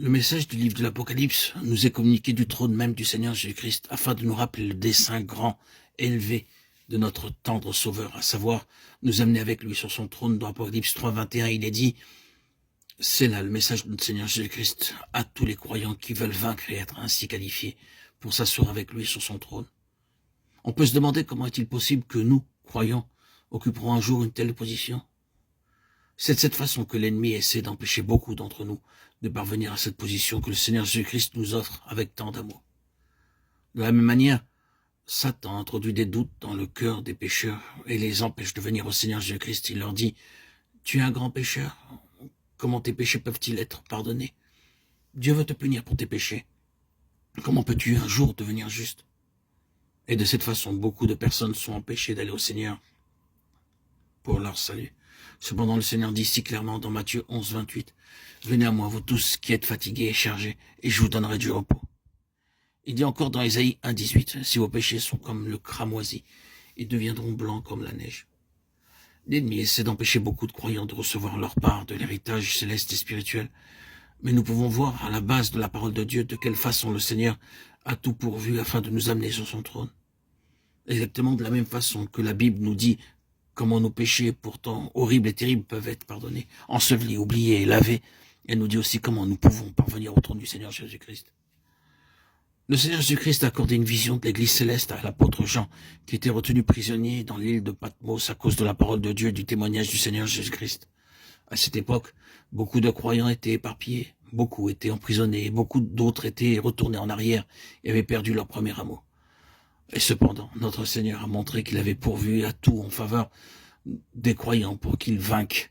Le message du livre de l'Apocalypse nous est communiqué du trône même du Seigneur Jésus-Christ afin de nous rappeler le dessein grand, élevé de notre tendre Sauveur, à savoir nous amener avec lui sur son trône. Dans Apocalypse 3, 21, il est dit, c'est là le message de notre Seigneur Jésus-Christ à tous les croyants qui veulent vaincre et être ainsi qualifiés pour s'asseoir avec lui sur son trône. On peut se demander comment est-il possible que nous, croyants, occuperons un jour une telle position. C'est de cette façon que l'ennemi essaie d'empêcher beaucoup d'entre nous de parvenir à cette position que le Seigneur Jésus-Christ nous offre avec tant d'amour. De la même manière, Satan introduit des doutes dans le cœur des pécheurs et les empêche de venir au Seigneur Jésus-Christ. Il leur dit, « Tu es un grand pécheur, comment tes péchés peuvent-ils être pardonnés? Dieu veut te punir pour tes péchés. Comment peux-tu un jour devenir juste ?» Et de cette façon, beaucoup de personnes sont empêchées d'aller au Seigneur pour leur salut. Cependant, le Seigneur dit si clairement dans Matthieu 11, 28, « Venez à moi, vous tous qui êtes fatigués et chargés, et je vous donnerai du repos. » Il dit encore dans Ésaïe 1, 18, « Si vos péchés sont comme le cramoisi, ils deviendront blancs comme la neige. » L'ennemi essaie d'empêcher beaucoup de croyants de recevoir leur part de l'héritage céleste et spirituel. Mais nous pouvons voir à la base de la parole de Dieu de quelle façon le Seigneur a tout pourvu afin de nous amener sur son trône. Exactement de la même façon que la Bible nous dit comment nos péchés, pourtant horribles et terribles, peuvent être pardonnés, ensevelis, oubliés et lavés. Elle nous dit aussi comment nous pouvons parvenir au trône du Seigneur Jésus-Christ. Le Seigneur Jésus-Christ a accordé une vision de l'Église céleste à l'apôtre Jean, qui était retenu prisonnier dans l'île de Patmos à cause de la parole de Dieu et du témoignage du Seigneur Jésus-Christ. À cette époque, beaucoup de croyants étaient éparpillés, beaucoup étaient emprisonnés, et beaucoup d'autres étaient retournés en arrière et avaient perdu leur premier amour. Et cependant, notre Seigneur a montré qu'il avait pourvu à tout en faveur des croyants pour qu'ils vainquent.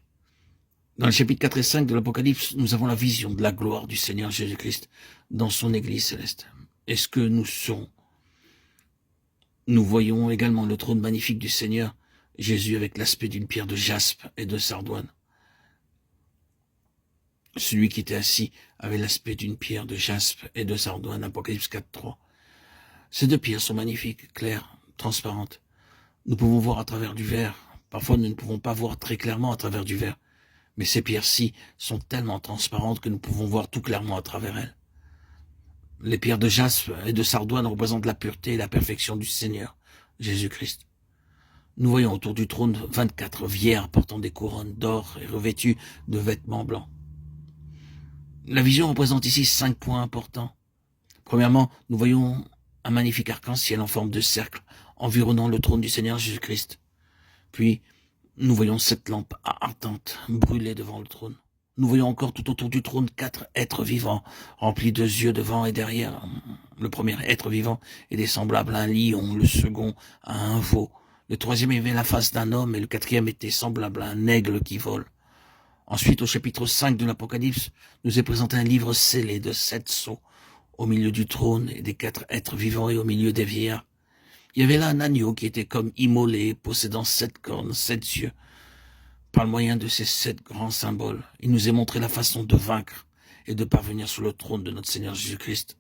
Dans le chapitre 4 et 5 de l'Apocalypse, nous avons la vision de la gloire du Seigneur Jésus-Christ dans son Église céleste. Est-ce que nous serons? Nous voyons également le trône magnifique du Seigneur Jésus avec l'aspect d'une pierre de jaspe et de sardoine. Celui qui était assis avait l'aspect d'une pierre de jaspe et de sardoine, Apocalypse 4, 3. Ces deux pierres sont magnifiques, claires, transparentes. Nous pouvons voir à travers du verre. Parfois, nous ne pouvons pas voir très clairement à travers du verre. Mais ces pierres-ci sont tellement transparentes que nous pouvons voir tout clairement à travers elles. Les pierres de jaspe et de sardoine représentent la pureté et la perfection du Seigneur, Jésus-Christ. Nous voyons autour du trône 24 vierges portant des couronnes d'or et revêtues de vêtements blancs. La vision représente ici 5 points importants. Premièrement, nous voyons un magnifique arc-en-ciel en forme de cercle environnant le trône du Seigneur Jésus-Christ. Puis, nous voyons 7 lampes ardentes brûlées devant le trône. Nous voyons encore tout autour du trône 4 êtres vivants, remplis de yeux devant et derrière. Le premier être vivant était semblable à un lion, le second à un veau. Le troisième avait la face d'un homme et le quatrième était semblable à un aigle qui vole. Ensuite, au chapitre 5 de l'Apocalypse, nous est présenté un livre scellé de 7 sceaux au milieu du trône et des 4 êtres vivants et au milieu des vieillards. Il y avait là un agneau qui était comme immolé, possédant 7 cornes, 7 yeux. Par le moyen de ces 7 grands symboles, il nous est montré la façon de vaincre et de parvenir sur le trône de notre Seigneur Jésus-Christ.